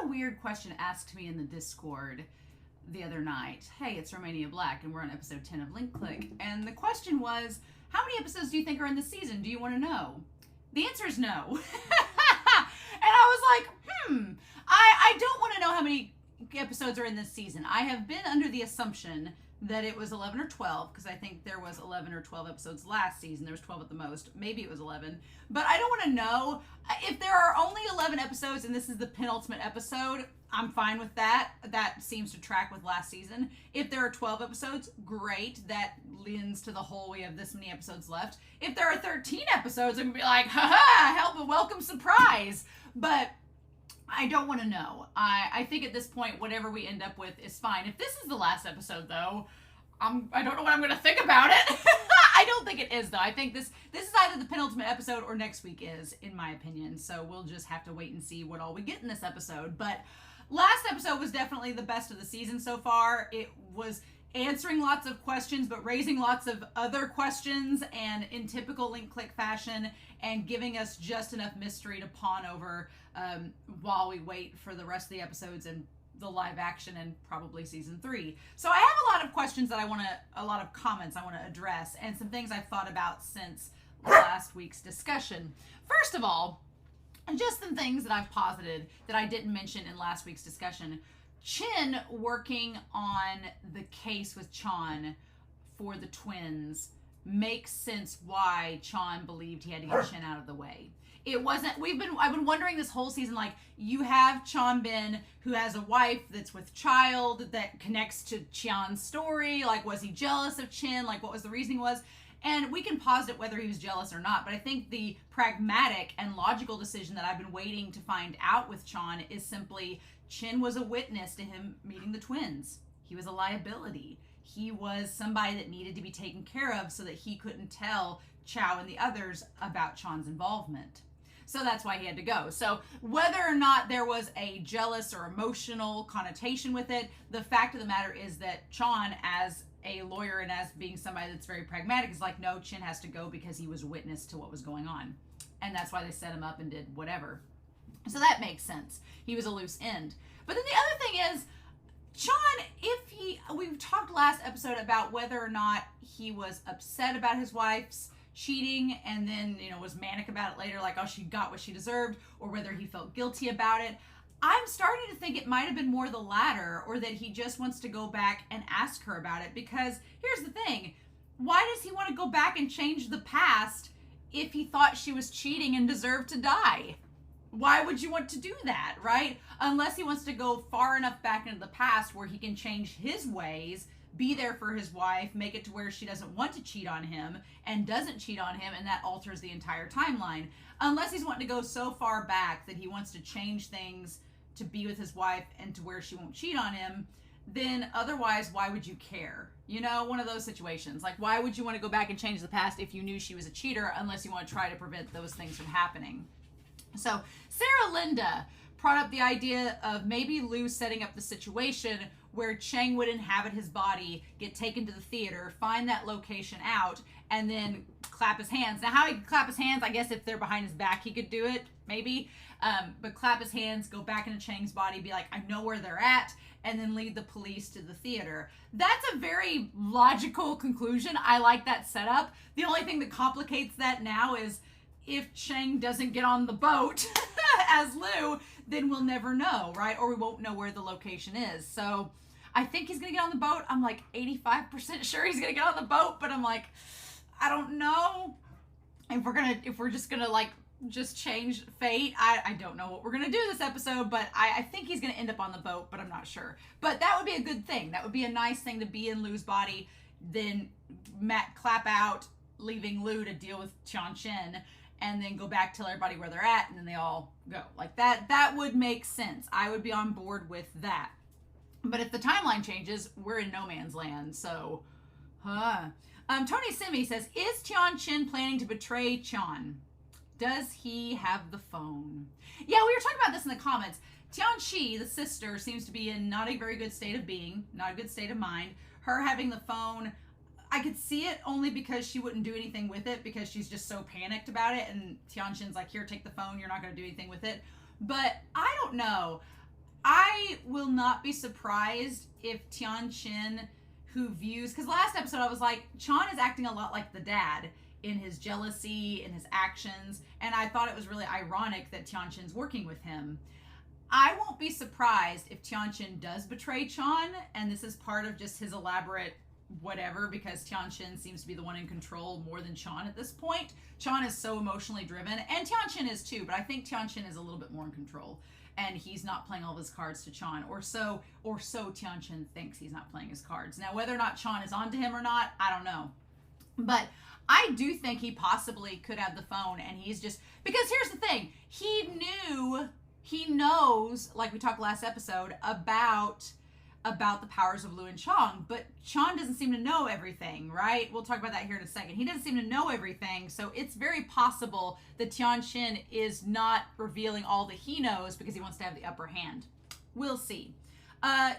a weird question asked me in the Discord the other night. Hey, it's Romania Black, and we're on episode 10 of Link Click. And the question was, how many episodes do you think are in this season? Do you want to know? The answer is no. And I was like, I don't want to know how many episodes are in this season. I have been under the assumption that it was 11 or 12, because I think there was 11 or 12 episodes last season. There was 12 at the most. Maybe it was 11. But I don't want to know. If there are only 11 episodes and this is the penultimate episode, I'm fine with that. That seems to track with last season. If there are 12 episodes, great. That lends to the whole, we have this many episodes left. If there are 13 episodes, I'm going to be like, haha, help, a welcome surprise. But I don't want to know. I think at this point, whatever we end up with is fine. If this is the last episode, though, I don't know what I'm going to think about it. I don't think it is, though. I think this is either the penultimate episode or next week is, in my opinion. So we'll just have to wait and see what all we get in this episode. But last episode was definitely the best of the season so far. It was answering lots of questions, but raising lots of other questions, and in typical Link Click fashion, and giving us just enough mystery to pawn over while we wait for the rest of the episodes and the live action and probably season 3. So I have a lot of questions that a lot of comments I want to address, and some things I've thought about since last week's discussion. First of all, just some things that I've posited that I didn't mention in last week's discussion. Chin working on the case with Chan for the twins makes sense why Chan believed he had to get Chin out of the way. It wasn't, I've been wondering this whole season, like, you have Chan Bin, who has a wife that's with child that connects to Chian's story. Like, was he jealous of Chin? Like, what was the reasoning was? And we can posit whether he was jealous or not, but I think the pragmatic and logical decision that I've been waiting to find out with Chan is simply Chin was a witness to him meeting the twins. He was a liability. He was somebody that needed to be taken care of so that he couldn't tell Chow and the others about Chan's involvement. So that's why he had to go. So whether or not there was a jealous or emotional connotation with it, the fact of the matter is that Chan, as a lawyer and as being somebody that's very pragmatic, is like, no, Chin has to go because he was a witness to what was going on. And that's why they set him up and did whatever. So that makes sense. He was a loose end. But then the other thing is, Chan, we've talked last episode about whether or not he was upset about his wife's cheating and then, was manic about it later, like, oh, she got what she deserved, or whether he felt guilty about it. I'm starting to think it might have been more the latter, or that he just wants to go back and ask her about it, because here's the thing. Why does he want to go back and change the past if he thought she was cheating and deserved to die? Why would you want to do that, right? Unless he wants to go far enough back into the past where he can change his ways, be there for his wife, make it to where she doesn't want to cheat on him and doesn't cheat on him, and that alters the entire timeline. Unless he's wanting to go so far back that he wants to change things to be with his wife and to where she won't cheat on him, then otherwise, why would you care? One of those situations. Like, why would you want to go back and change the past if you knew she was a cheater, unless you want to try to prevent those things from happening? So Sarah Linda brought up the idea of maybe Lou setting up the situation where Cheng would inhabit his body, get taken to the theater, find that location out, and then clap his hands. Now, how he could clap his hands, I guess if they're behind his back, he could do it, maybe. But clap his hands, go back into Cheng's body, be like, I know where they're at, and then lead the police to the theater. That's a very logical conclusion. I like that setup. The only thing that complicates that now is if Cheng doesn't get on the boat as Lou, then we'll never know, right? Or we won't know where the location is. So I think he's going to get on the boat. I'm like 85% sure he's going to get on the boat, but I'm like, I don't know if we're just going to like just change fate. I don't know what we're going to do this episode, but I think he's going to end up on the boat, but I'm not sure. But that would be a good thing. That would be a nice thing to be in Lou's body, then Matt clap out, leaving Lou to deal with Tian Chen, and then go back, tell everybody where they're at, and then they all go. Like that would make sense. I would be on board with that. But if the timeline changes, we're in no man's land, so, Tony Simi says, is Tian Chen planning to betray Chan? Does he have the phone? Yeah, we were talking about this in the comments. Tian Chi, the sister, seems to be in not a very good state of being, not a good state of mind. Her having the phone, I could see it only because she wouldn't do anything with it because she's just so panicked about it. And Tian Chen's like, here, take the phone. You're not going to do anything with it. But I don't know. I will not be surprised if Tianqin, who views, because last episode I was like, Chan is acting a lot like the dad in his jealousy, in his actions, and I thought it was really ironic that Tianqin's working with him. I won't be surprised if Tianqin does betray Chan, and this is part of just his elaborate whatever, because Tianqin seems to be the one in control more than Chan at this point. Chan is so emotionally driven, and Tianqin is too, but I think Tianqin is a little bit more in control, and he's not playing all of his cards to Chan, or so Tianqin thinks he's not playing his cards. Now, whether or not Chan is onto him or not, I don't know. But I do think he possibly could have the phone, and he's just, because here's the thing, he knows, like we talked last episode, about the powers of Lu and Chong, but Chan doesn't seem to know everything, right? We'll talk about that here in a second. He doesn't seem to know everything, so it's very possible that Tianqin is not revealing all that he knows because he wants to have the upper hand. We'll see.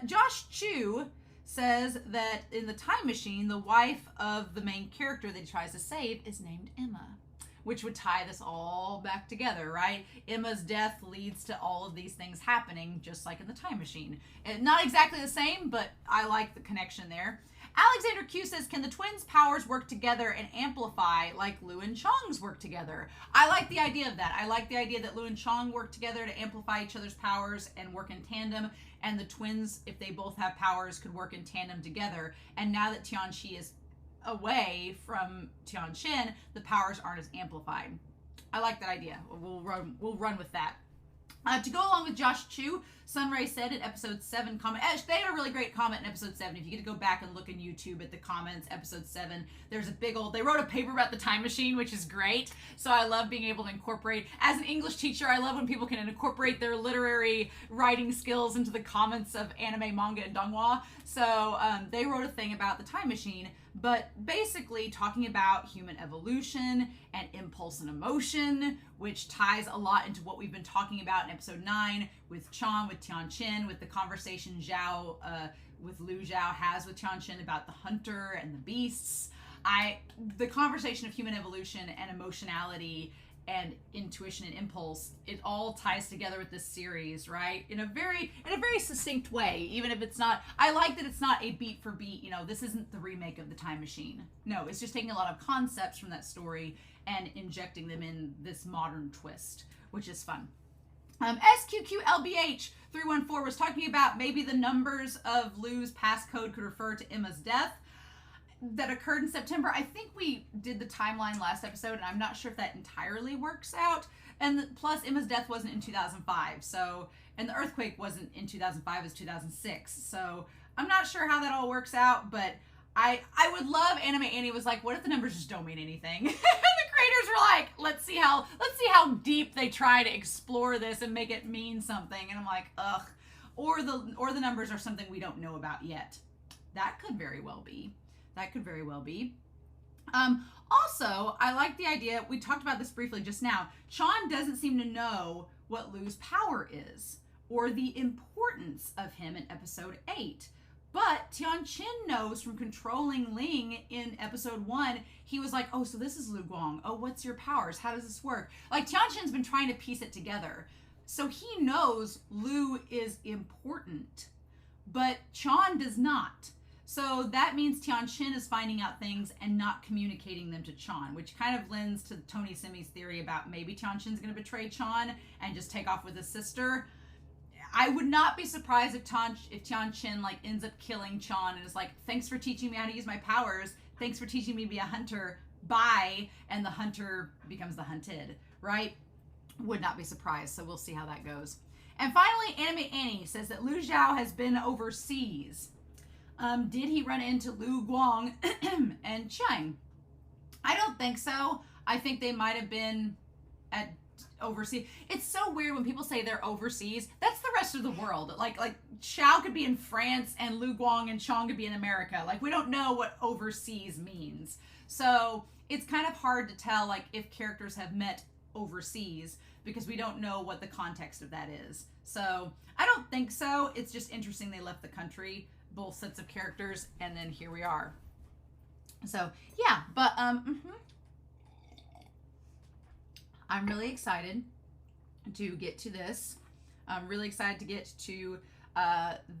Josh Chu says that in the time machine, the wife of the main character that he tries to save is named Emma, which would tie this all back together, right? Emma's death leads to all of these things happening, just like in the time machine. And not exactly the same, but I like the connection there. Alexander Q says, can the twins' powers work together and amplify like Lu and Chong's work together? I like the idea of that. I like the idea that Lu and Chong work together to amplify each other's powers and work in tandem, and the twins, if they both have powers, could work in tandem together. And now that Tianqi is away from Tianqin, the powers aren't as amplified. I like that idea. We'll run with that. To go along with Josh Chu, Sunray said in episode 7 comment, they had a really great comment in episode 7. If you get to go back and look in YouTube at the comments, episode 7, there's a big old, they wrote a paper about the time machine, which is great. So I love being able to incorporate, as an English teacher, I love when people can incorporate their literary writing skills into the comments of anime, manga, and donghua. So they wrote a thing about the time machine, but basically talking about human evolution and impulse and emotion, which ties a lot into what we've been talking about in episode 9 with Chan, with Tianqin, with the conversation Zhao, with Lu Zhao has with Tianqin about the hunter and the beasts. The conversation of human evolution and emotionality and intuition and impulse, it all ties together with this series, right? In a very succinct way, even if it's not, I like that it's not a beat for beat, this isn't the remake of the time machine. No, it's just taking a lot of concepts from that story and injecting them in this modern twist, which is fun. SQQLBH314 was talking about maybe the numbers of Lu's passcode could refer to Emma's death that occurred in September. I think we did the timeline last episode, and I'm not sure if that entirely works out. And plus, Emma's death wasn't in 2005, so, and the earthquake wasn't in 2005, it was 2006. So I'm not sure how that all works out, but I would love, Anime Annie was like, what if the numbers just don't mean anything? And the creators were like, let's see how deep they try to explore this and make it mean something. And I'm like, ugh. Or the numbers are something we don't know about yet. That could very well be. Also, I like the idea, we talked about this briefly just now, Chan doesn't seem to know what Lu's power is, or the importance of him in episode 8. But Tianqin knows from controlling Ling in episode 1, he was like, oh, so this is Lu Guang. Oh, what's your powers? How does this work? Like, Tianqin's been trying to piece it together. So he knows Lu is important, but Chan does not. So that means Tianqin is finding out things and not communicating them to Chan, which kind of lends to Tony Simi's theory about maybe Tianqin's going to betray Chan and just take off with his sister. I would not be surprised if Tianqin like ends up killing Chan and is like, thanks for teaching me how to use my powers. Thanks for teaching me to be a hunter. Bye. And the hunter becomes the hunted, right? Would not be surprised. So we'll see how that goes. And finally, Anime Annie says that Lu Zhao has been overseas. Did he run into Lu Guang and Cheng? I don't think so. I think they might have been at overseas. It's so weird when people say they're overseas. That's the rest of the world. Like Xiao could be in France and Lu Guang and Chong could be in America. Like, we don't know what overseas means. So it's kind of hard to tell, like, if characters have met overseas because we don't know what the context of that is. So I don't think so. It's just interesting they left the country, both sets of characters, and then here we are. So yeah, but I'm really excited to get to this. I'm really excited to get to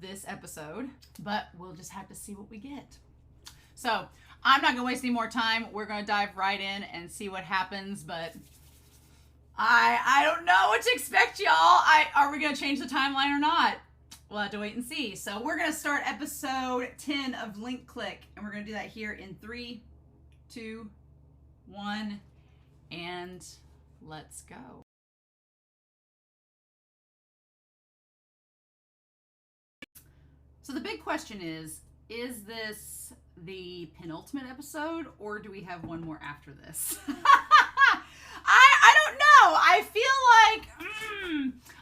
this episode, but we'll just have to see what we get. So I'm not gonna waste any more time. We're gonna dive right in and see what happens, but I don't know what to expect, y'all. Are we gonna change the timeline or not? We'll have to wait and see. So we're gonna start episode 10 of Link Click, and we're gonna do that here in 3, 2, 1, and let's go. So the big question is this the penultimate episode, or do we have one more after this? I don't know. I feel like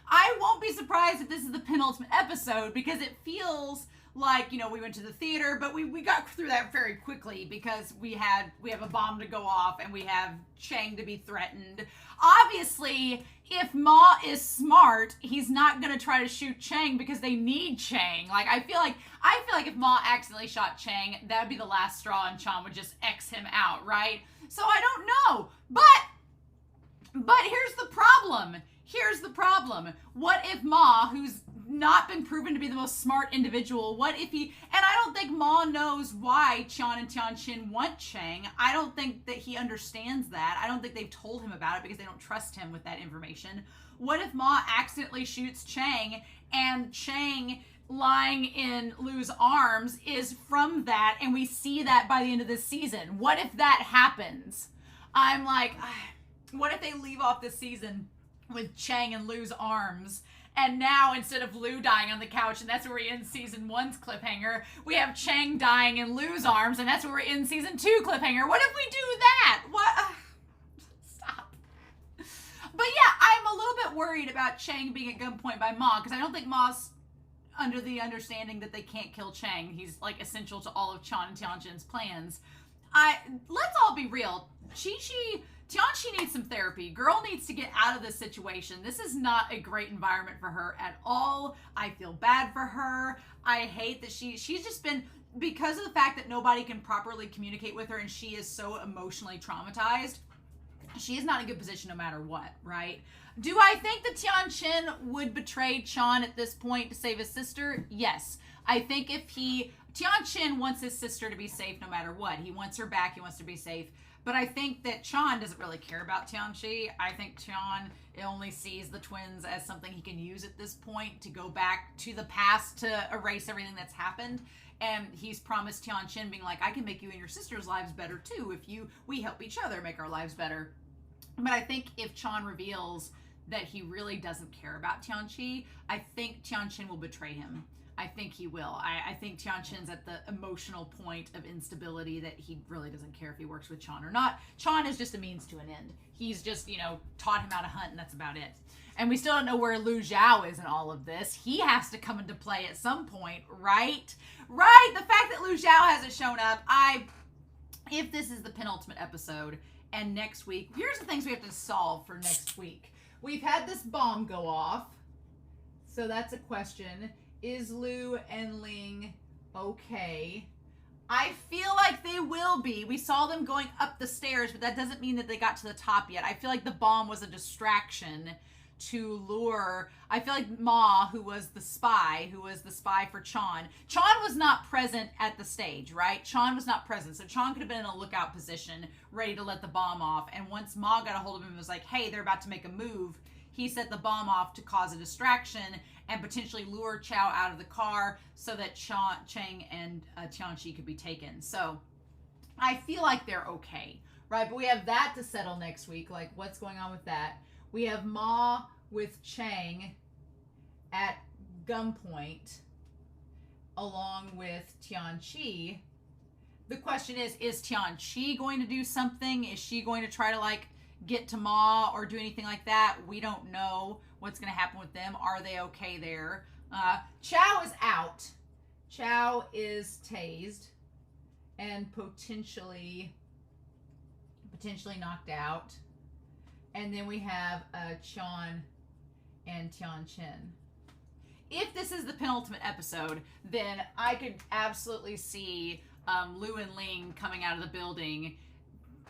I won't be surprised if this is the penultimate episode, because it feels like, you know, we went to the theater, but we got through that very quickly because we have a bomb to go off and we have Cheng to be threatened. Obviously, if Ma is smart, he's not gonna try to shoot Cheng because they need Cheng. Like, I feel like if Ma accidentally shot Cheng, that would be the last straw, and Chan would just X him out, right? So I don't know, but here's the problem. What if Ma, who's not been proven to be the most smart individual, what if he, and I don't think Ma knows why Chan and Tianqin want Cheng. I don't think that he understands that. I don't think they've told him about it because they don't trust him with that information. What if Ma accidentally shoots Cheng, and Cheng lying in Lu's arms is from that, and we see that by the end of this season? What if that happens? I'm like, what if they leave off this season with Cheng in Lu's arms, and now instead of Lu dying on the couch, and that's where we end season 1's cliffhanger, we have Cheng dying in Lu's arms, and that's where we're in season 2 cliffhanger? What if we do that? What? Stop. But yeah, I'm a little bit worried about Cheng being at gunpoint by Ma, because I don't think Ma's under the understanding that they can't kill Cheng. He's like essential to all of Chan and Tianjin's plans. Let's all be real. Tianqi needs some therapy. Girl needs to get out of this situation. This is not a great environment for her at all. I feel bad for her. I hate that she's just been, because of the fact that nobody can properly communicate with her and she is so emotionally traumatized, she is not in a good position no matter what, right? Do I think that Tianqin would betray Chan at this point to save his sister? Yes. I think Tianqin wants his sister to be safe no matter what. He wants her back. He wants her to be safe. But I think that Chan doesn't really care about Tianqi. I think Chan only sees the twins as something he can use at this point to go back to the past to erase everything that's happened. And he's promised Tianqin, being like, I can make you and your sister's lives better too if we help each other make our lives better. But I think if Chan reveals that he really doesn't care about Tianqi, I think Tianqin will betray him. I think he will. I think Tianqin's at the emotional point of instability that he really doesn't care if he works with Chan or not. Chan is just a means to an end. He's just, taught him how to hunt, and that's about it. And we still don't know where Lu Zhao is in all of this. He has to come into play at some point, right? Right? The fact that Lu Zhao hasn't shown up, if this is the penultimate episode, and next week, here's the things we have to solve for next week. We've had this bomb go off, so that's a question. Is Lu and Ling okay? I feel like they will be. We saw them going up the stairs, but that doesn't mean that they got to the top yet. I feel like the bomb was a distraction to lure. I feel like Ma, who was the spy for Chan. Chan was not present at the stage, right? Chan was not present. So Chan could have been in a lookout position, ready to let the bomb off. And once Ma got a hold of him and was like, hey, they're about to make a move, he set the bomb off to cause a distraction and potentially lure Chow out of the car so that Cheng and Tianqi could be taken. So I feel like they're okay, right? But we have that to settle next week. Like, what's going on with that? We have Ma with Cheng at gunpoint along with Tianqi. The question is Tianqi going to do something? Is she going to try to get to Ma or do anything like that? We don't know what's going to happen with them. Are they okay there? Chow is out. Chow is tased and potentially knocked out. And then we have Chan and Tianqin. If this is the penultimate episode, then I could absolutely see Lu and Ling coming out of the building.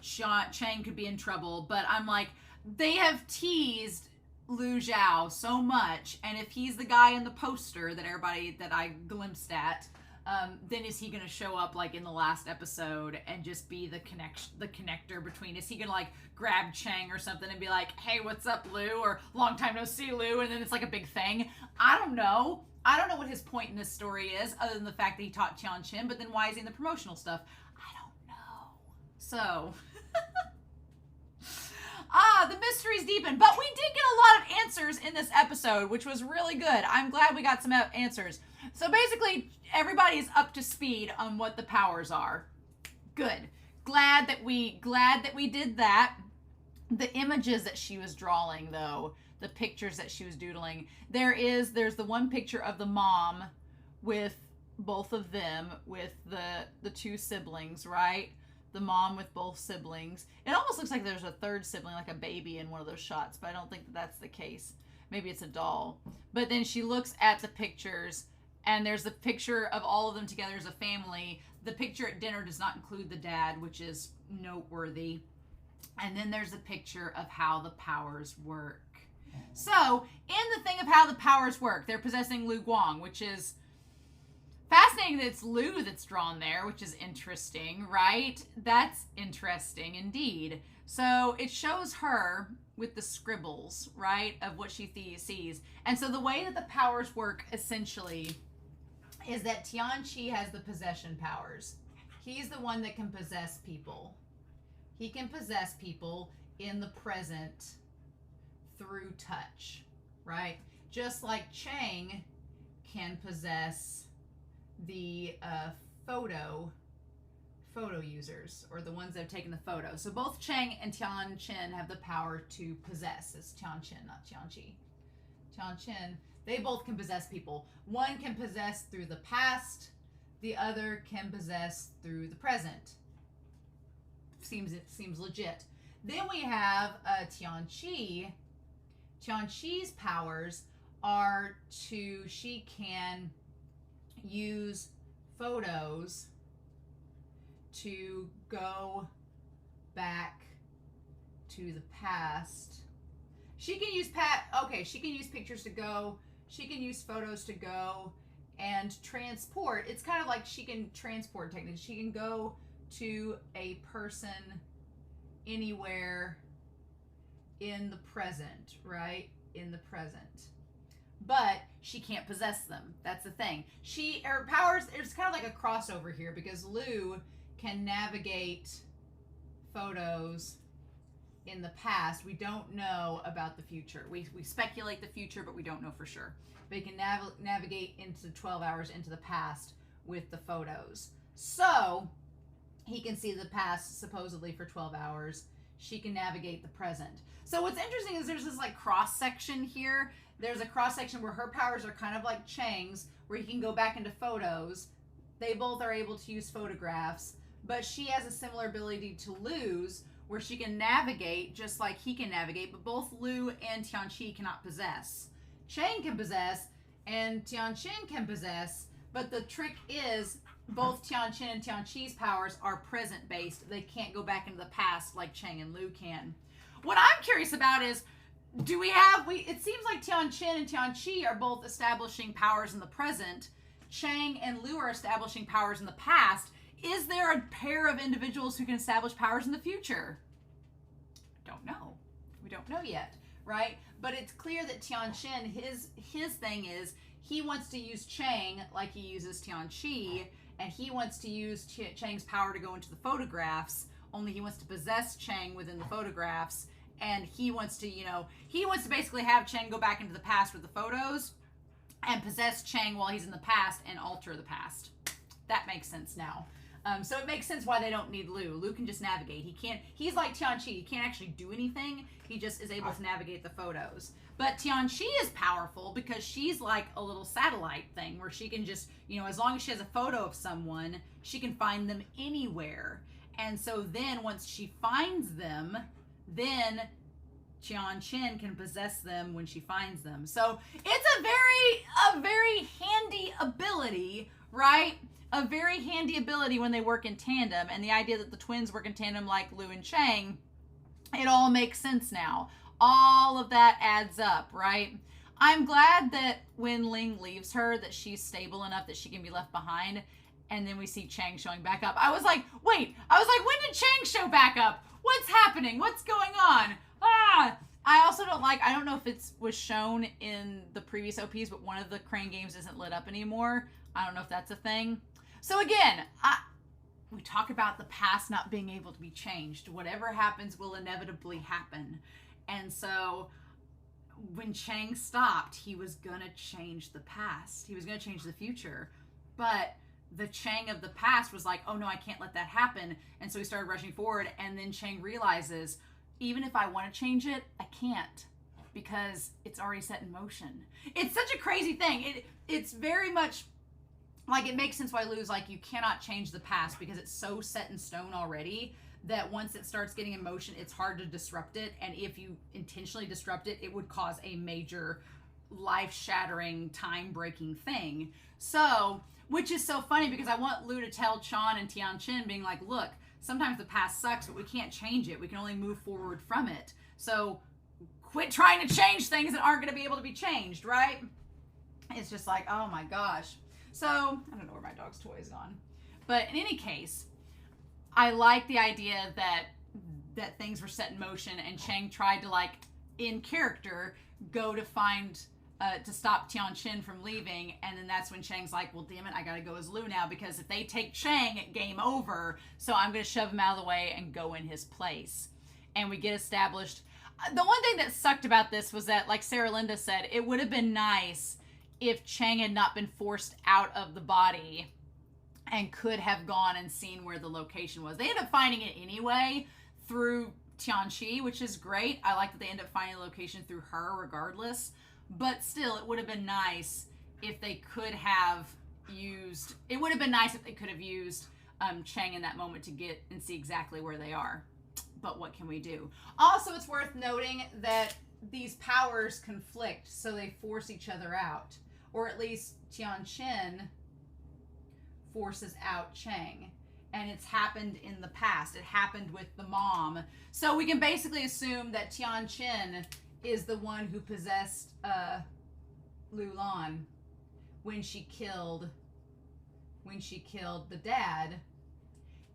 Cheng could be in trouble, but I'm like, they have teased Lu Zhao so much, and if he's the guy in the poster that I glimpsed at, then is he going to show up like in the last episode and just be the connector between? Is he going to like grab Cheng or something and be like, hey, what's up, Lu? Or long time no see, Lu, and then it's like a big thing. I don't know. I don't know what his point in this story is, other than the fact that he taught Tianqin, but then why is he in the promotional stuff? I don't know. So, the mysteries deepen. But we did get a lot of answers in this episode, which was really good. I'm glad we got some answers. So basically, everybody's up to speed on what the powers are. Good. Glad that we did that. The images that she was drawing, though, the pictures that she was doodling, there's the one picture of the mom with both of them, with the two siblings, right? The mom with both siblings. It almost looks like there's a third sibling, like a baby in one of those shots, but I don't think that's the case. Maybe it's a doll. But then she looks at the pictures, and there's the picture of all of them together as a family. The picture at dinner does not include the dad, which is noteworthy. And then there's a picture of how the powers work. So, in the thing of how the powers work, they're possessing Lu Guang, which is fascinating that it's Lu that's drawn there, which is interesting, right? That's interesting indeed. So, it shows her with the scribbles, right, of what she sees. And so the way that the powers work, essentially, is that Tianqi has the possession powers. He's the one that can possess people. He can possess people in the present through touch, right? Just like Cheng can possess the photo users, or the ones that have taken the photo. So both Cheng and Tianqin have the power to possess. It's Tianqin, not Tianqi. Tianqin, they both can possess people. One can possess through the past, the other can possess through the present. Seems legit. Then we have Tianqi. Tianqi's powers are she can use photos to go back to the past. She can use she can use pictures to go, she can use photos to go and transport. It's kind of like she can transport techniques. She can go to a person anywhere in the present, right? In the present. But she can't possess them. That's the thing. Her powers, it's kind of like a crossover here, because Lu can navigate photos in the past. We don't know about the future. We speculate the future, but we don't know for sure. But he can navigate into 12 hours into the past with the photos. So he can see the past supposedly for 12 hours. She can navigate the present. So what's interesting is there's this like cross section here. There's a cross section where her powers are kind of like Cheng's, where he can go back into photos. They both are able to use photographs, but she has a similar ability to Lu's, where she can navigate just like he can navigate, but both Lu and Tianqi cannot possess. Cheng can possess and Tianqin can possess, but the trick is both Tianqin and Tianqi's powers are present based. They can't go back into the past like Cheng and Lu can. What I'm curious about is, it seems like Tianqin and Tianqi are both establishing powers in the present. Cheng and Lu are establishing powers in the past. Is there a pair of individuals who can establish powers in the future? Don't know. We don't know yet, right? But it's clear that Tianqin, his thing is, he wants to use Cheng like he uses Tianqi, and he wants to use Cheng's power to go into the photographs, only he wants to possess Cheng within the photographs, and he wants to basically have Cheng go back into the past with the photos and possess Cheng while he's in the past and alter the past. That makes sense now. So it makes sense why they don't need Lu. Lu can just navigate. He's like Tianqi. He can't actually do anything. He just is able to navigate the photos. But Tianqi is powerful because she's like a little satellite thing where she can just, as long as she has a photo of someone, she can find them anywhere. And so then once she finds them, then Tianqin can possess them when she finds them. So it's a very handy ability, right? A very handy ability when they work in tandem. And the idea that the twins work in tandem like Lu and Cheng, it all makes sense now. all of that adds up, right? I'm glad that when Ling leaves her, that she's stable enough that she can be left behind. And then we see Cheng showing back up. I was like, wait. I was like, when did Cheng show back up? What's happening? What's going on? I also don't like, I don't know if it was shown in the previous OPs, but one of the crane games isn't lit up anymore. I don't know if that's a thing. So again, we talk about the past not being able to be changed. Whatever happens will inevitably happen. And so when Cheng stopped, he was gonna change the past. He was gonna change the future. But the Cheng of the past was like, oh no, I can't let that happen. And so he started rushing forward, and then Cheng realizes, even if I want to change it, I can't, because it's already set in motion. It's such a crazy thing. It's very much like, it makes sense why Lou's like, you cannot change the past because it's so set in stone already that once it starts getting in motion, it's hard to disrupt it. And if you intentionally disrupt it, it would cause a major life-shattering, time-breaking thing. So, which is so funny, because I want Lou to tell Chan and Tianqin, being like, look, sometimes the past sucks, but we can't change it. We can only move forward from it. So quit trying to change things that aren't going to be able to be changed, right? It's just like, oh my gosh. So, I don't know where my dog's toy is gone. But in any case, I like the idea that things were set in motion, and Cheng tried to, like, in character, go to find, to stop Tianqin from leaving. And then that's when Cheng's like, well, damn it, I got to go as Lou now, because if they take Cheng, game over. So I'm going to shove him out of the way and go in his place. And we get established. The one thing that sucked about this was that, like Sarah Linda said, it would have been nice if Cheng had not been forced out of the body and could have gone and seen where the location was. They ended up finding it anyway through Tianqi, which is great. I like that they end up finding the location through her regardless. But still, it would have been nice if they could have used, it would have been nice if they could have used Cheng in that moment to get and see exactly where they are. But what can we do? Also, it's worth noting that these powers conflict, so they force each other out. Or at least Tianqin forces out Cheng. And it's happened in the past. It happened with the mom. So we can basically assume that Tianqin is the one who possessed Lu Lan when she killed the dad.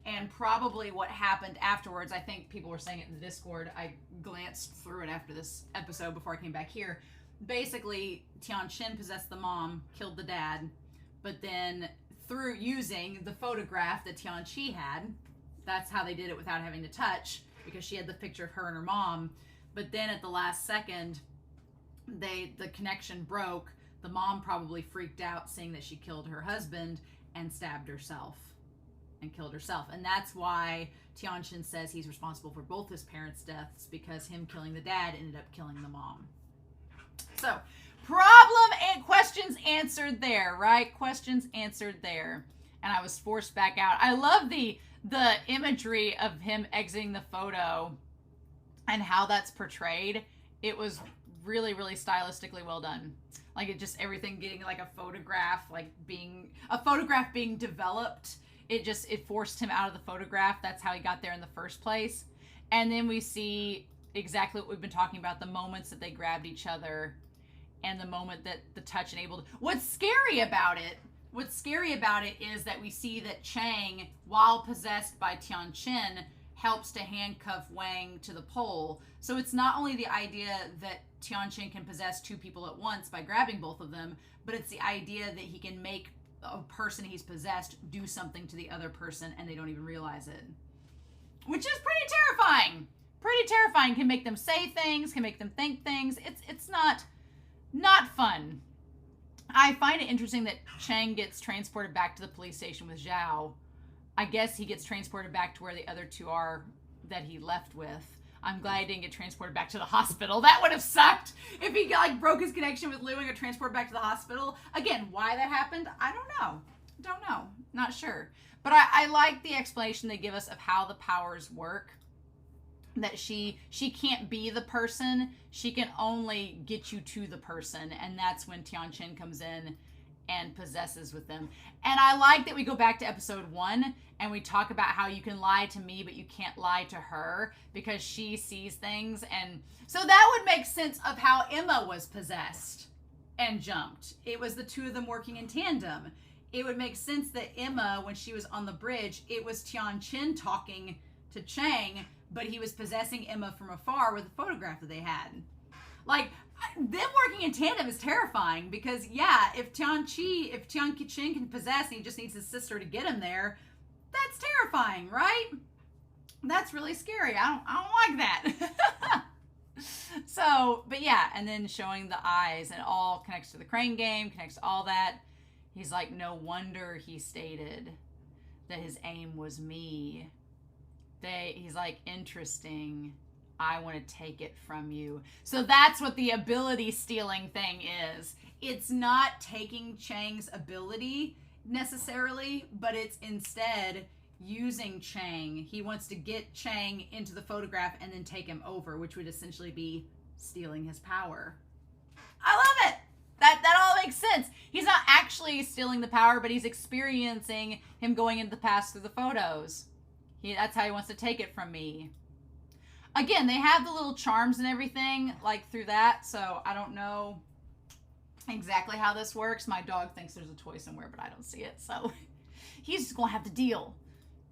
And probably what happened afterwards, I think people were saying it in the Discord. I glanced through it after this episode before I came back here. Basically, Tianqin possessed the mom, killed the dad, but then through using the photograph that Tianqi had, that's how they did it without having to touch, because she had the picture of her and her mom. But then at the last second, the connection broke. The mom probably freaked out seeing that she killed her husband and stabbed herself and killed herself. And that's why Tianqin says he's responsible for both his parents' deaths, because him killing the dad ended up killing the mom. So, problem and questions answered there, right? Questions answered there. And I was forced back out. I love the imagery of him exiting the photo and how that's portrayed. It was really, really stylistically well done. Like, it just, everything getting like a photograph, like being developed. It forced him out of the photograph. That's how he got there in the first place. And then we see exactly what we've been talking about, the moments that they grabbed each other and the moment that the touch enabled. What's scary about it is that we see that Cheng, while possessed by Tianqin, helps to handcuff Wang to the pole. So it's not only the idea that Tianqin can possess two people at once by grabbing both of them, but it's the idea that he can make a person he's possessed do something to the other person and they don't even realize it. Which is pretty terrifying. Pretty terrifying. Can make them say things, can make them think things. It's not fun. I find it interesting that Cheng gets transported back to the police station with Zhao. I guess he gets transported back to where the other two are that he left with. I'm glad he didn't get transported back to the hospital. That would have sucked if he broke his connection with Lou and got transported back to the hospital. Again, why that happened, I don't know. Not sure. But I like the explanation they give us of how the powers work. That she can't be the person. She can only get you to the person. And that's when Tianqin comes in and possesses with them. And I like that we go back to episode 1 and we talk about how you can lie to me, but you can't lie to her because she sees things. And so that would make sense of how Emma was possessed and jumped. It was the two of them working in tandem. It would make sense that Emma, when she was on the bridge, it was Tian Chen talking to Cheng, but he was possessing Emma from afar with a photograph that they had. Like, them working in tandem is terrifying because, yeah, if Tian Chen can possess and he just needs his sister to get him there, that's terrifying, right? That's really scary. I don't like that. So, but yeah, and then showing the eyes, and it all connects to the crane game, connects to all that. He's like, no wonder he stated that his aim was me. He's like, interesting. I want to take it from you. So that's what the ability stealing thing is. It's not taking Cheng's ability necessarily, but it's instead using Cheng. He wants to get Cheng into the photograph and then take him over, which would essentially be stealing his power. I love it. That all makes sense. He's not actually stealing the power, but he's experiencing him going into the past through the photos. That's how he wants to take it from me. Again, they have the little charms and everything, like, through that, so I don't know exactly how this works. My dog thinks there's a toy somewhere, but I don't see it, so he's just going to have to deal.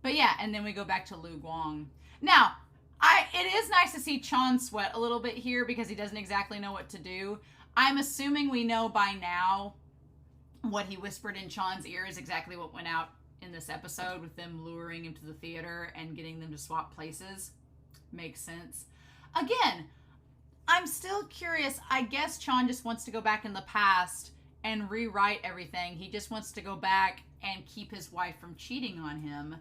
But yeah, and then we go back to Lu Guang. Now, it is nice to see Chan sweat a little bit here because he doesn't exactly know what to do. I'm assuming we know by now what he whispered in Chan's ear is exactly what went out in this episode with them luring him to the theater and getting them to swap places. Makes sense. Again, I'm still curious. I guess Chan just wants to go back in the past and rewrite everything. He just wants to go back and keep his wife from cheating on him,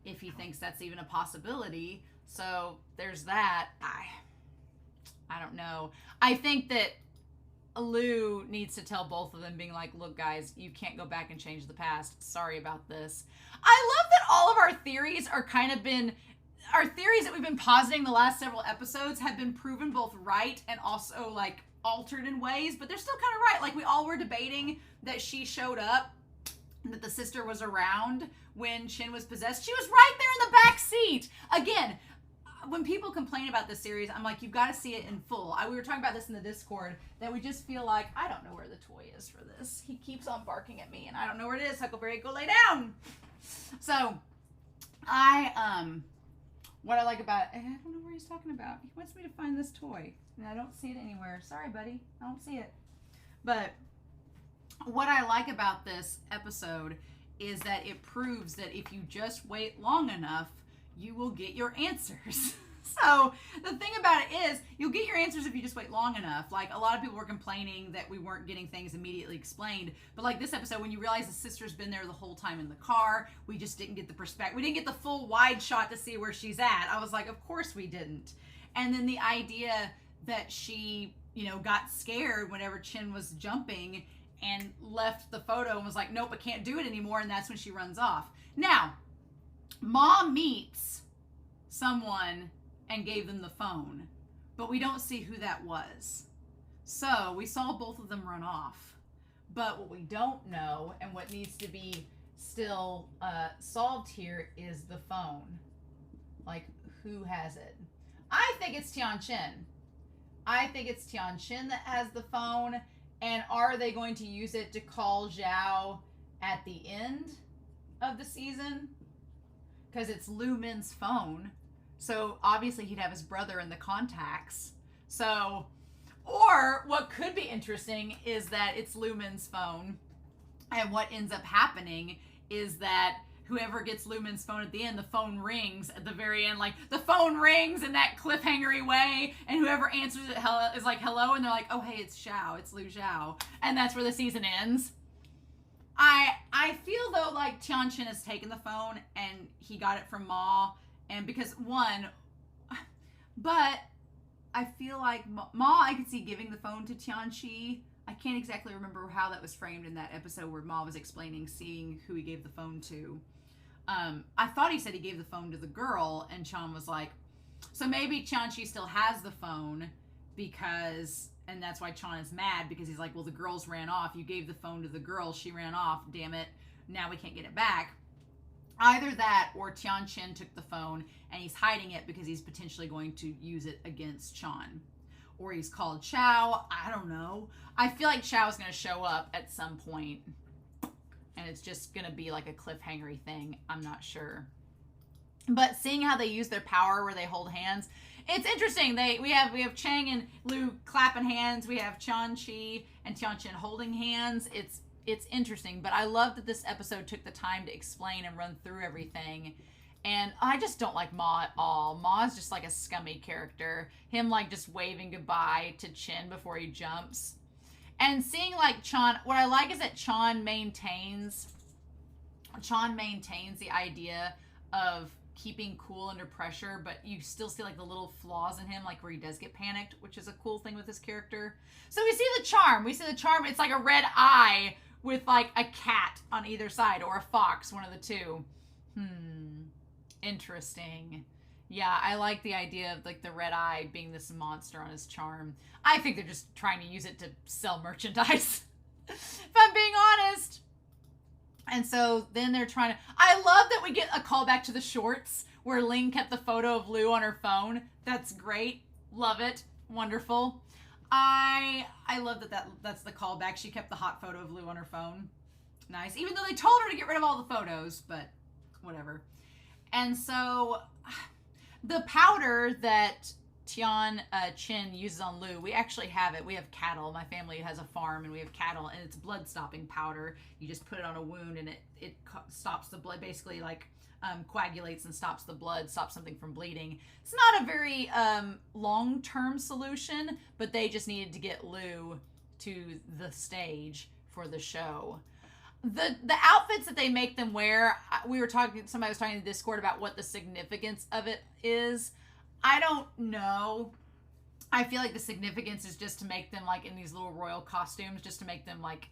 if he thinks that's even a possibility. So there's that. I don't know. I think that Lu needs to tell both of them, being like, look guys, you can't go back and change the past. Sorry about this. I love that all of our theories our theories that we've been positing the last several episodes have been proven both right and also, like, altered in ways, but they're still kind of right. Like, we all were debating that she showed up, that the sister was around when Chen was possessed. She was right there in the back seat. Again, when people complain about this series, I'm like, you've got to see it in full. We were talking about this in the Discord, that we just feel like, I don't know where the toy is for this. He keeps on barking at me, and I don't know where it is. Huckleberry, go lay down. So, what I like about it, I don't know where he's talking about. He wants me to find this toy, and I don't see it anywhere. Sorry, buddy. I don't see it. But what I like about this episode is that it proves that if you just wait long enough, you will get your answers. So the thing about it is, you'll get your answers if you just wait long enough. Like, a lot of people were complaining that we weren't getting things immediately explained. But like this episode, when you realize the sister's been there the whole time in the car, we just didn't get the perspective. We didn't get the full wide shot to see where she's at. I was like, of course we didn't. And then the idea that she, got scared whenever Chen was jumping and left the photo and was like, nope, I can't do it anymore. And that's when she runs off. Now, Mom meets someone and gave them the phone, but we don't see who that was. So we saw both of them run off. But what we don't know, and what needs to be still solved here, is the phone. Like, who has it? I think it's Tian Chen. I think it's Tian Chen that has the phone. And are they going to use it to call Zhao at the end of the season? Because it's Lu Min's phone. So obviously he'd have his brother in the contacts. So, or what could be interesting is that it's Lu Min's phone. And what ends up happening is that whoever gets Lu Min's phone at the end, the phone rings at the very end. Like, the phone rings in that cliffhangery way. And whoever answers it is like, hello. And they're like, oh, hey, it's Zhao. It's Lu Zhao. And that's where the season ends. I feel, though, like Tian Chen has taken the phone and he got it from Ma. And because, but I feel like Ma, I could see giving the phone to Tianchi. I can't exactly remember how that was framed in that episode where Ma was explaining seeing who he gave the phone to. I thought he said he gave the phone to the girl, and Chan was like, so maybe Tianchi still has the phone because, And that's why Chan is mad, because he's like, well, the girls ran off. You gave the phone to the girl. She ran off. Damn it. Now we can't get it back. Either that or Tian Chen took the phone and he's hiding it because he's potentially going to use it against Chan. Or he's called Chow. I don't know. I feel like Chow is going to show up at some point and it's just going to be like a cliffhangery thing. I'm not sure. But seeing how they use their power where they hold hands, it's interesting. We have Cheng and Lu clapping hands. We have Chan Chi and Tian Chen holding hands. It's interesting, but I love that this episode took the time to explain and run through everything. And I just don't like Ma at all. Ma is just like a scummy character. Him like just waving goodbye to Chin before he jumps. And seeing like Chan, what I like is that Chan maintains the idea of keeping cool under pressure, but you still see like the little flaws in him, like where he does get panicked, which is a cool thing with his character. So we see the charm. It's like a red eye with like a cat on either side, or a fox, one of the two. Interesting. Yeah, I like the idea of like the red eye being this monster on his charm. I think they're just trying to use it to sell merchandise, if I'm being honest. And so then they're trying to... I love that we get a callback to the shorts where Ling kept the photo of Lu on her phone. That's great. Love it. Wonderful. I love that's the callback. She kept the hot photo of Lu on her phone. Nice. Even though they told her to get rid of all the photos, but whatever. And so the powder that Tian Chen uses on Lu, we actually have it. We have cattle. My family has a farm and we have cattle, and it's blood stopping powder. You just put it on a wound and it stops the blood, basically like coagulates and stops the blood, stops something from bleeding. It's not a very long-term solution, but they just needed to get Lu to the stage for the show. The outfits that they make them wear, somebody was talking in Discord about what the significance of it is. I don't know. I feel like the significance is just to make them like in these little royal costumes, just to make them like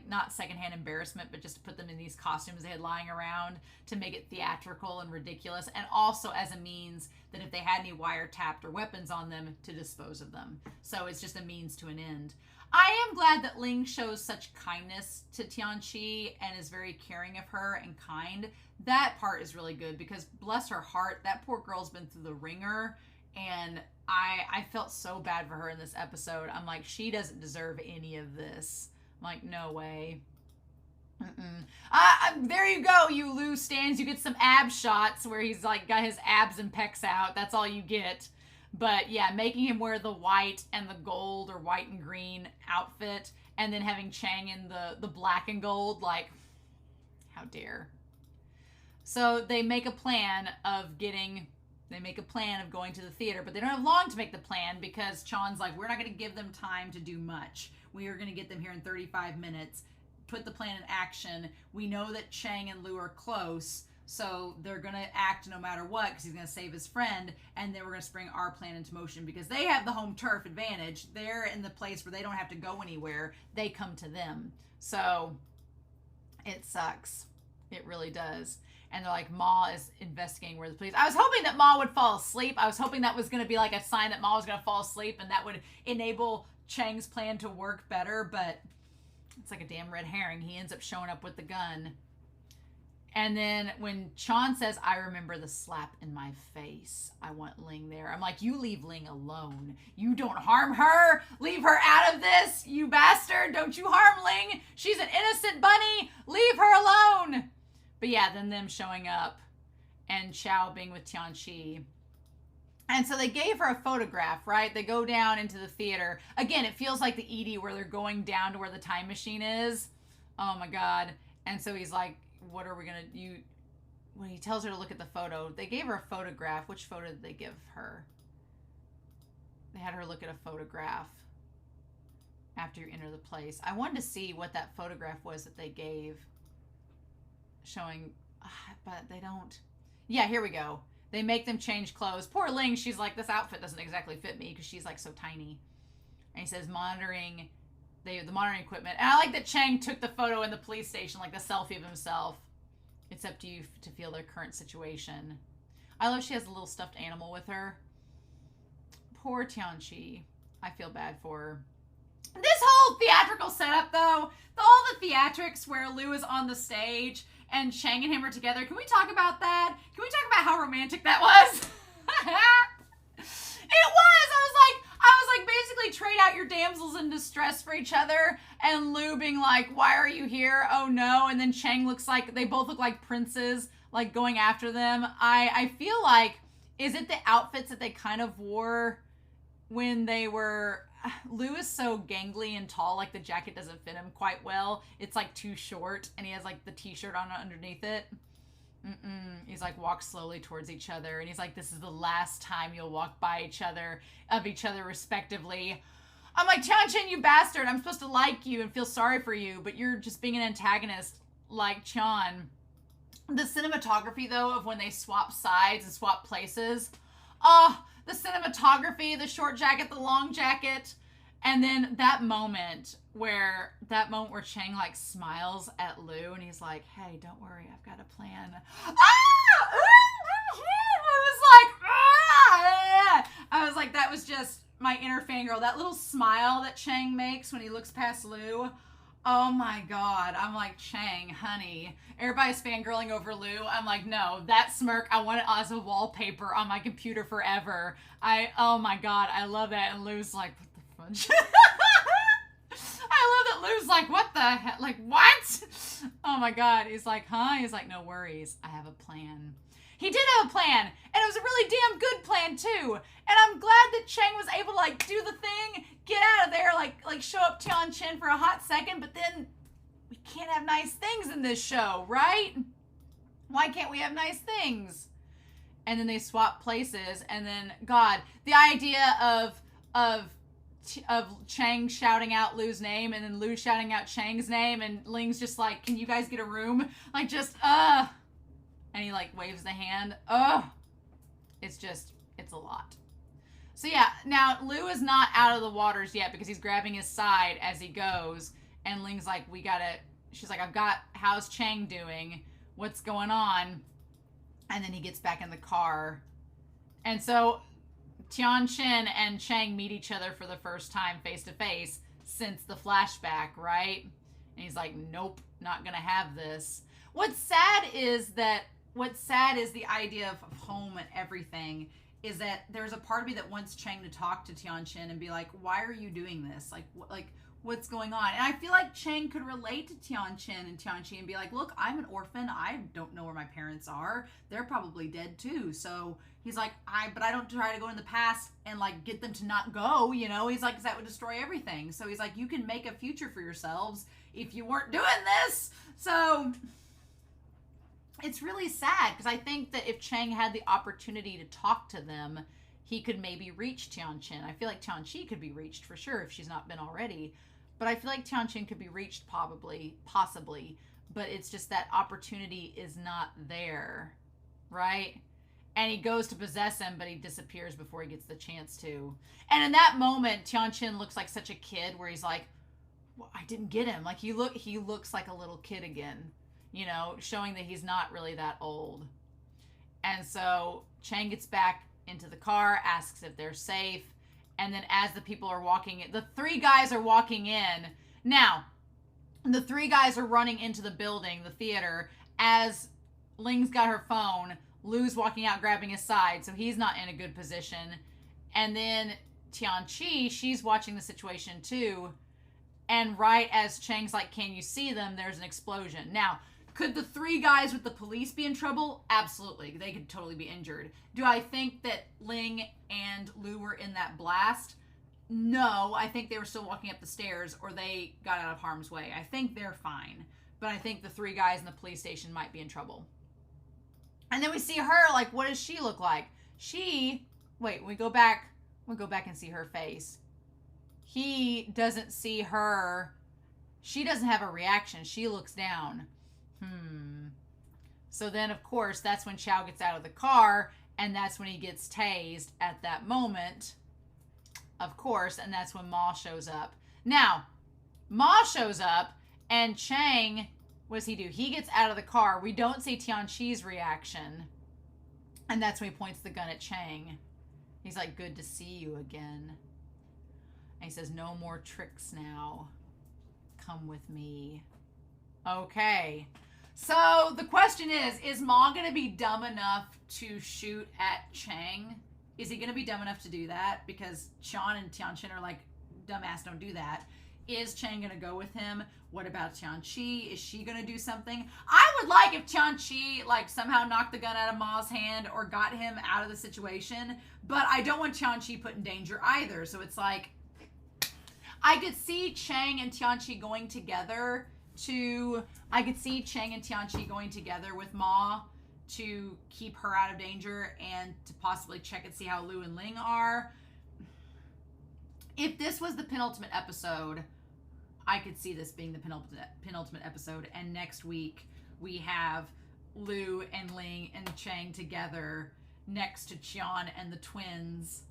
not secondhand embarrassment, but just to put them in these costumes they had lying around to make it theatrical and ridiculous, and also as a means that if they had any wiretapped or weapons on them, to dispose of them. So it's just a means to an end. I am glad that Ling shows such kindness to Tianqi and is very caring of her and kind. That part is really good because bless her heart, that poor girl's been through the ringer, and I felt so bad for her in this episode. I'm like, she doesn't deserve any of this. I'm like, no way. There you go, you Lu stands. You get some ab shots where he's like got his abs and pecs out. That's all you get. But yeah, making him wear the white and the gold or white and green outfit, and then having Chang in the black and gold, like, how dare. So they make a plan of going to the theater, but they don't have long to make the plan because Chan's like, we're not going to give them time to do much. We are going to get them here in 35 minutes, put the plan in action. We know that Chang and Lu are close, so they're going to act no matter what because he's going to save his friend, and then we're going to spring our plan into motion because they have the home turf advantage. They're in the place where they don't have to go anywhere. They come to them. So it sucks. It really does. And they're like, Ma is investigating where the police... I was hoping that Ma would fall asleep. I was hoping that was going to be like a sign that Ma was going to fall asleep and that would enable Chang's plan to work better, but it's like a damn red herring. He ends up showing up with the gun. And then when Chan says, I remember the slap in my face, I want Ling there. I'm like, you leave Ling alone. You don't harm her. Leave her out of this, you bastard. Don't you harm Ling. She's an innocent bunny. Leave her alone. But yeah, then them showing up and Chow being with Tianqi. And so they gave her a photograph, right? They go down into the theater. Again, it feels like the Edie where they're going down to where the time machine is. Oh my God. And so he's like, what are we going to do? When he tells her to look at the photo, they gave her a photograph. Which photo did they give her? They had her look at a photograph after you enter the place. I wanted to see what that photograph was that they gave. Showing, but they don't. Yeah, here we go. They make them change clothes. Poor Ling, she's like, this outfit doesn't exactly fit me because she's like so tiny. And he says monitoring, the monitoring equipment. And I like that Chang took the photo in the police station, like the selfie of himself. It's up to you to feel their current situation. I love she has a little stuffed animal with her. Poor Tianqi. I feel bad for her. This whole theatrical setup, though, all the theatrics where Lou is on the stage and Cheng and him are together, can we talk about that? Can we talk about how romantic that was? It was. I was like, basically trade out your damsels in distress for each other, and Lou being like, why are you here? Oh no. And then Cheng looks like, they both look like princes, like going after them. I feel like, is it the outfits that they kind of wore when they were, Lou is so gangly and tall, like the jacket doesn't fit him quite well. It's like too short, and he has like the t-shirt on underneath it. He's like, walk slowly towards each other, and he's like, this is the last time you'll walk by each other, of each other respectively. I'm like, Tianchen, you bastard, I'm supposed to like you and feel sorry for you, but you're just being an antagonist like Chan. The cinematography, though, of when they swap sides and swap places, oh, the cinematography, the short jacket, the long jacket, and then that moment where Cheng like smiles at Lou and he's like, hey, don't worry, I've got a plan. I was like, that was just my inner fangirl. That little smile that Cheng makes when he looks past Lou. Oh my God. I'm like, Cheng, honey. Everybody's fangirling over Lou. I'm like, no, that smirk, I want it as a wallpaper on my computer forever. Oh my God, I love that. And Lou's like, what the fudge? I love that Lou's like, what the heck? Like, what? Oh my God. He's like, huh? He's like, no worries. I have a plan. He did have a plan, and it was a really damn good plan too. And I'm glad that Cheng was able to like do the thing, get out of there, like show up Tianchen for a hot second, but then we can't have nice things in this show, right? Why can't we have nice things? And then they swap places, and then God, the idea of Cheng shouting out Lou's name, and then Lou shouting out Cheng's name, and Ling's just like, can you guys get a room? Like, just, and he like waves the hand. It's a lot. So yeah, now Lou is not out of the waters yet because he's grabbing his side as he goes, and Ling's like, she's like, how's Cheng doing? What's going on? And then he gets back in the car. And so Tianchen and Cheng meet each other for the first time face to face since the flashback, right? And he's like, nope, not gonna have this. What's sad is the idea of home and everything is that there's a part of me that wants Cheng to talk to Tianchen and be like, why are you doing this? Like what's going on? And I feel like Cheng could relate to Tianchen and be like, look, I'm an orphan. I don't know where my parents are. They're probably dead too. So he's like, but I don't try to go in the past and like get them to not go, you know? He's like, 'cause that would destroy everything. So he's like, you can make a future for yourselves if you weren't doing this. So it's really sad because I think that if Cheng had the opportunity to talk to them, he could maybe reach Tianchen. I feel like Tianchi could be reached for sure if she's not been already. But I feel like Tianchen could be reached possibly. But it's just that opportunity is not there, right? And he goes to possess him, but he disappears before he gets the chance to. And in that moment, Tianchen looks like such a kid where he's like, well, I didn't get him. Like he looks like a little kid again. You know, showing that he's not really that old. And so Cheng gets back into the car, asks if they're safe. And then as the people are walking in, the three guys are walking in. Now, the three guys are running into the building, the theater, as Ling's got her phone. Lou's walking out grabbing his side, so he's not in a good position. And then Tianchi, she's watching the situation too. And right as Cheng's like, can you see them? There's an explosion. Now, could the three guys with the police be in trouble? Absolutely. They could totally be injured. Do I think that Ling and Lou were in that blast? No. I think they were still walking up the stairs or they got out of harm's way. I think they're fine. But I think the three guys in the police station might be in trouble. And then we see her, like, what does she look like? We go back and see her face. He doesn't see her. She doesn't have a reaction. She looks down. So then, of course, that's when Chow gets out of the car, and that's when he gets tased at that moment, of course, and that's when Ma shows up. Now, Ma shows up, and Cheng, what does he do? He gets out of the car. We don't see Tianchi's reaction, and that's when he points the gun at Cheng. He's like, good to see you again. And he says, no more tricks now. Come with me. Okay. So the question is Ma going to be dumb enough to shoot at Cheng? Is he going to be dumb enough to do that? Because Sean and Tianqin are like, dumbass, don't do that. Is Cheng going to go with him? What about Tianqi? Is she going to do something? I would like if Tianqi like somehow knocked the gun out of Ma's hand or got him out of the situation, but I don't want Tianqi put in danger either. So it's like, I could see Cheng and Tianqi going together with Ma to keep her out of danger and to possibly check and see how Lu and Ling are. If this was the penultimate episode, I could see this being the penultimate episode, and next week we have Lu and Ling and Cheng together next to Qian and the twins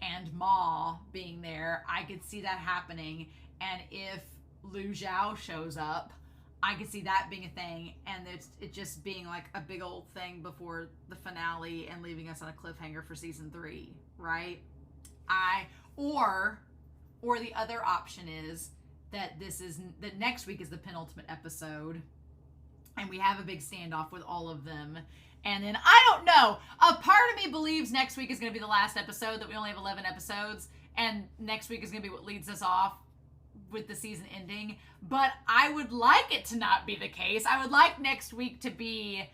and Ma being there. I could see that happening, and if Lu Zhao shows up, I could see that being a thing, and it just being like a big old thing before the finale and leaving us on a cliffhanger for season 3, right? Or the other option is that that next week is the penultimate episode, and we have a big standoff with all of them. And then, I don't know, a part of me believes next week is going to be the last episode, that we only have 11 episodes, and next week is going to be what leads us off with the season ending. But I would like it to not be the case. I would like next week to be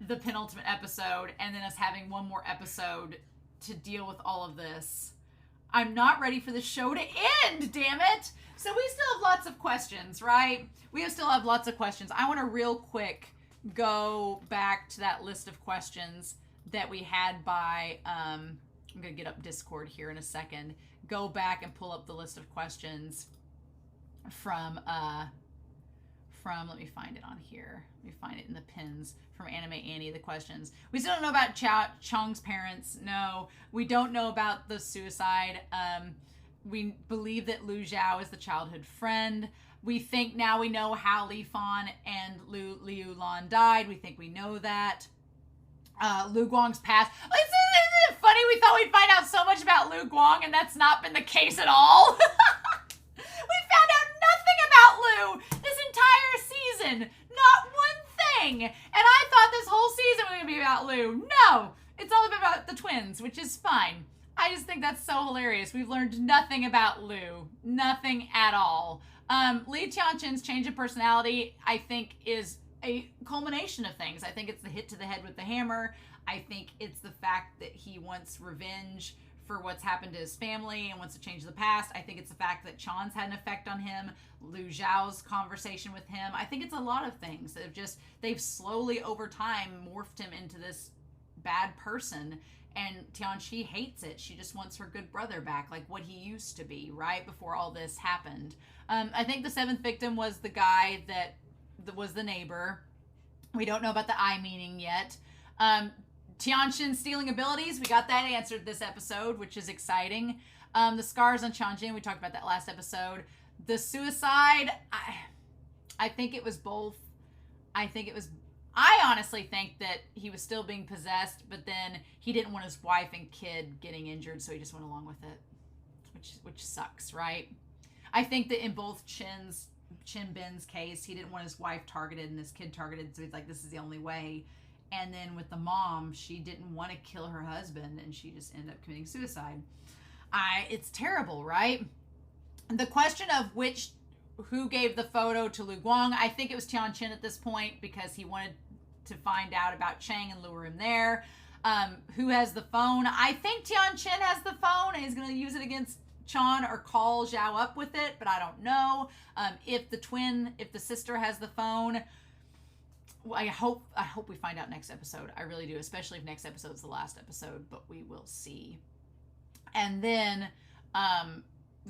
the penultimate episode, and then us having one more episode to deal with all of this. I'm not ready for the show to end, damn it! So we still have lots of questions, right? We still have lots of questions. I want to real quick go back to that list of questions that we had by, I'm going to get up Discord here in a second. Go back and pull up the list of questions from, let me find it on here. Let me find it in the pins from Anime Annie, the questions. We still don't know about Chong's parents. No, we don't know about the suicide. We believe that Lu Zhao is the childhood friend. We think now we know how Li Fan and Liu Lan died. We think we know that. Lu Guang's past. Isn't it funny? We thought we'd find out so much about Lu Guang, and that's not been the case at all. We found out nothing about Lu this entire season. Not one thing. And I thought this whole season was going to be about Lu. No, it's all about the twins, which is fine. I just think that's so hilarious. We've learned nothing about Lu. Nothing at all. Li Tianqin's change of personality, I think, is a culmination of things. I think it's the hit to the head with the hammer. I think it's the fact that he wants revenge for what's happened to his family and wants to change the past. I think it's the fact that Chan's had an effect on him. Lu Zhao's conversation with him. I think it's a lot of things that they've slowly over time morphed him into this bad person. And Tianqi hates it. She just wants her good brother back, like what he used to be, right before all this happened. I think the 7th victim was the guy that was the neighbor. We don't know about the eye meaning yet. Tianqin stealing abilities, we got that answered this episode, which is exciting. The scars on Tianqin, we talked about that last episode. The suicide, I think it was both. I honestly think that he was still being possessed, but then he didn't want his wife and kid getting injured, so he just went along with it, which sucks, right? I think that in both Chin Bin's case, he didn't want his wife targeted and his kid targeted, so he's like, this is the only way. And then with the mom, she didn't want to kill her husband, and she just ended up committing suicide. It's terrible, right? The question of who gave the photo to Lu Guang, I think it was Tianqin at this point, because he wanted to find out about Cheng and lure him there. Who has the phone? I think Tianqin has the phone, and he's going to use it against Chan or call Zhao up with it, but I don't know. If the sister has the phone, well, I hope we find out next episode. I really do, especially if next episode's the last episode, but we will see. And then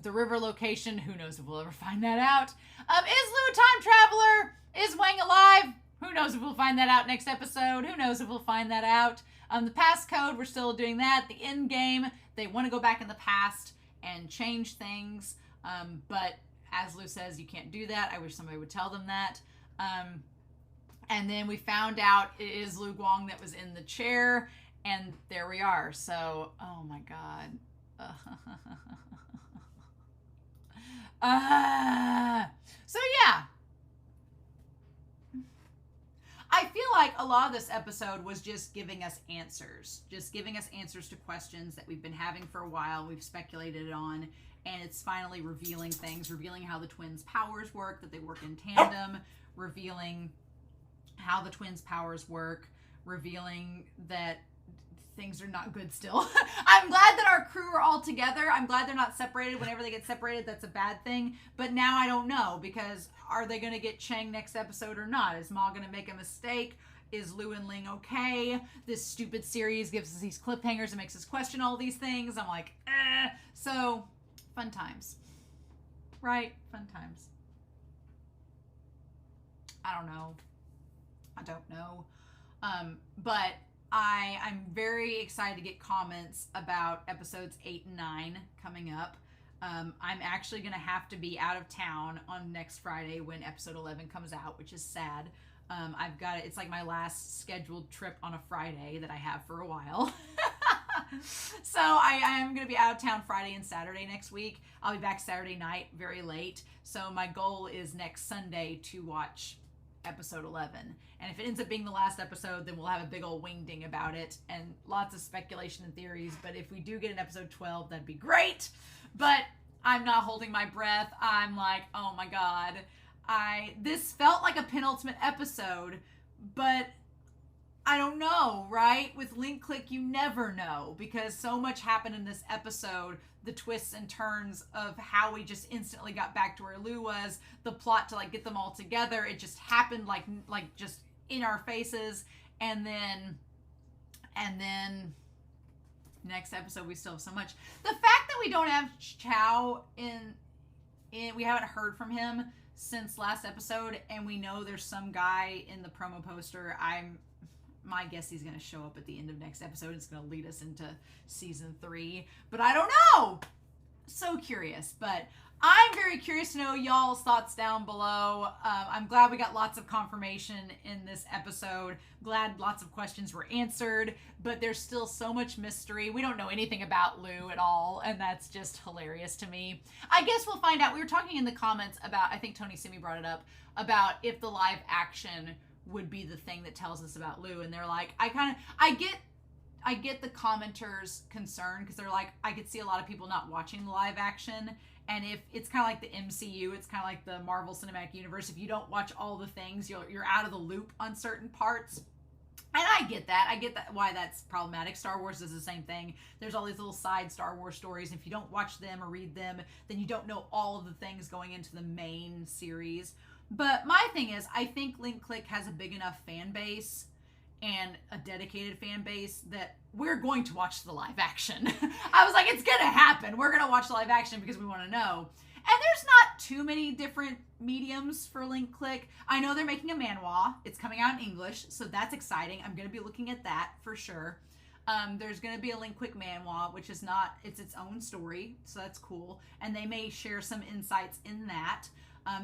the river location, who knows if we'll ever find that out. Is Lu a time traveler? Is Wang alive? Who knows if we'll find that out next episode? Who knows if we'll find that out? The passcode, we're still doing that. The end game, they want to go back in the past and change things. But as Lu says, you can't do that. I wish somebody would tell them that. And then we found out it is Lu Guang that was in the chair. And there we are. So, oh my God. So yeah. I feel like a lot of this episode was just giving us answers. Just giving us answers to questions that we've been having for a while. We've speculated on. And it's finally revealing things. Revealing how the twins' powers work. That they work in tandem. Revealing how the twins' powers work. Revealing that things are not good still. I'm glad that our crew are all together. I'm glad they're not separated. Whenever they get separated, that's a bad thing. But now I don't know, because are they going to get Cheng next episode or not? Is Ma going to make a mistake? Is Lu and Ling okay? This stupid series gives us these cliffhangers and makes us question all these things. I'm like, eh. So, fun times. Right? Fun times. I don't know. But I'm very excited to get comments about episodes 8 and 9 coming up. I'm actually going to have to be out of town on next Friday when episode 11 comes out, which is sad. It's like my last scheduled trip on a Friday that I have for a while. So I am going to be out of town Friday and Saturday next week. I'll be back Saturday night, very late. So my goal is next Sunday to watch episode 11. And if it ends up being the last episode, then we'll have a big old wing-ding about it and lots of speculation and theories. But if we do get an episode 12, that'd be great. But I'm not holding my breath. I'm like, oh my God. This felt like a penultimate episode, but I don't know, right? With Link Click, you never know, because so much happened in this episode. The twists and turns of how we just instantly got back to where Lu was, the plot to like get them all together. It just happened like just in our faces. And then next episode, we still have so much. The fact that we don't have Chow we haven't heard from him since last episode, and we know there's some guy in the promo poster. My guess he's going to show up at the end of next episode. It's going to lead us into season 3. But I don't know. So curious. But I'm very curious to know y'all's thoughts down below. I'm glad we got lots of confirmation in this episode. Glad lots of questions were answered. But there's still so much mystery. We don't know anything about Lu at all. And that's just hilarious to me. I guess we'll find out. We were talking in the comments about, I think Tony Simi brought it up, about if the live action would be the thing that tells us about Lu. And they're like, I get the commenters' concern, because they're like, I could see a lot of people not watching the live action. And if it's kind of like the MCU, it's kind of like the Marvel Cinematic Universe. If you don't watch all the things, you're out of the loop on certain parts. And I get that. I get that why that's problematic. Star Wars is the same thing. There's all these little side Star Wars stories. If you don't watch them or read them, then you don't know all of the things going into the main series. But my thing is, I think Link Click has a big enough fan base and a dedicated fan base that we're going to watch the live action. I was like, it's going to happen. We're going to watch the live action because we want to know. And there's not too many different mediums for Link Click. I know they're making a manhwa. It's coming out in English, so that's exciting. I'm going to be looking at that for sure. There's going to be a Link Click manhwa, which is it's its own story, so that's cool. And they may share some insights in that.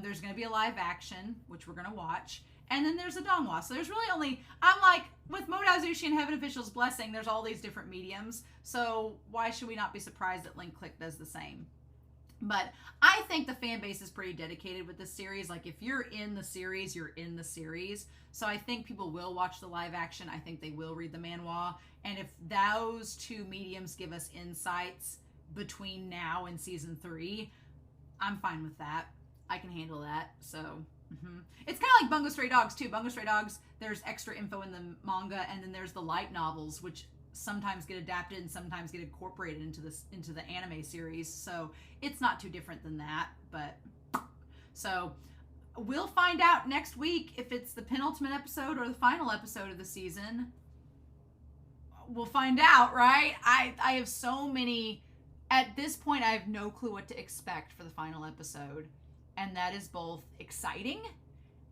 There's going to be a live action, which we're going to watch. And then there's a donghua. So there's really I'm like, with Modao Zushi and Heaven Official's Blessing, there's all these different mediums. So why should we not be surprised that Link Click does the same? But I think the fan base is pretty dedicated with this series. Like, if you're in the series, you're in the series. So I think people will watch the live action. I think they will read the manhwa. And if those two mediums give us insights between now and season 3, I'm fine with that. I can handle that. So it's kind of like Bungo Stray Dogs too. Bungo Stray Dogs, there's extra info in the manga, and then there's the light novels, which sometimes get adapted and sometimes get incorporated into the anime series. So it's not too different than that. But so we'll find out next week if it's the penultimate episode or the final episode of the season. We'll find out, right? I have so many. At this point, I have no clue what to expect for the final episode. And that is both exciting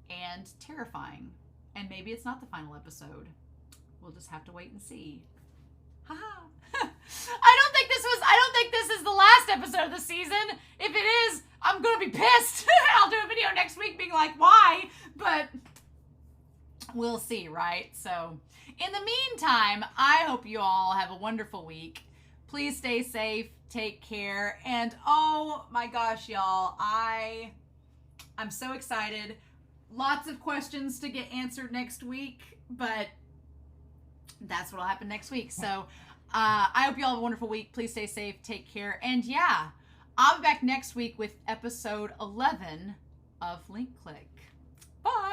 and terrifying. And maybe it's not the final episode. We'll just have to wait and see. Haha. I don't think this is the last episode of the season. If it is, I'm going to be pissed. I'll do a video next week being like, why? But we'll see, right? So in the meantime, I hope you all have a wonderful week. Please stay safe. Take care. And oh my gosh, y'all, I'm so excited. Lots of questions to get answered next week, but that's what'll happen next week. So I hope y'all have a wonderful week. Please stay safe. Take care. And yeah, I'll be back next week with episode 11 of Link Click. Bye.